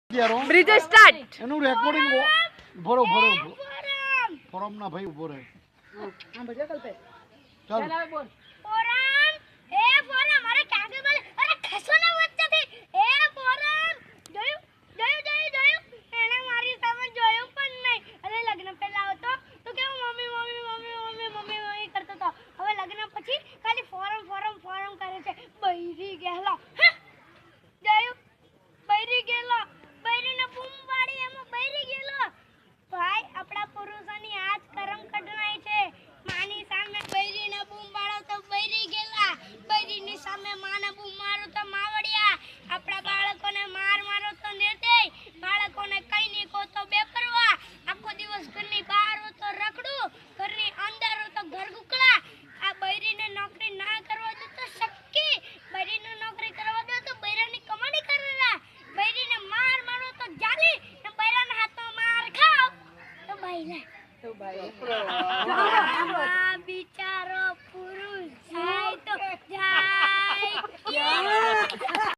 bridge start એનું recording ભરો forum ના ભાઈ ઉભો રહે ચાલ ફોરમ એ ફોરમ અરે કાગે બોલે અરે ખસો ના વચ્ચેથી એ ફોરમ જોયું એને મારી સામે જોયું પણ નહીં અરે લગ્ન પહેલા આવતો તો કેવું મમ્મી કરતો તો હવે લગ્ન પછી ખાલી ફોરમ કરે છે બૈરી ગેલા જોયું બૈરી ગેલા બૈરીને બૂમ પાડી એમાં બૈરી ગેલો ભાઈ આપણા પુરુષોની આજ કરમ કઢનાઈ છે માની સામે બૈરીને બૂમ પાડો તો બૈરી ગેલા બૈરીની સામે માને બૂમ મારો તો માવડિયા આપણા બાળકોને મારો તો નેતે બાળકોને કઈ નહીં કહો તો બેપરવા આખો દિવસ ઘરની બહાર હો તો રખડું ઘરની અંદર હો તો ઘર ગુકળા આ બૈરીને નોકરી ના કરવા દો તો શક્કી બૈરીને નોકરી કરવા દો તો બૈરાની કમાણી કરેલા બૈરીને મારો તો જાલી ને બૈરાના હાથમાં માર ખાવ તો બૈરા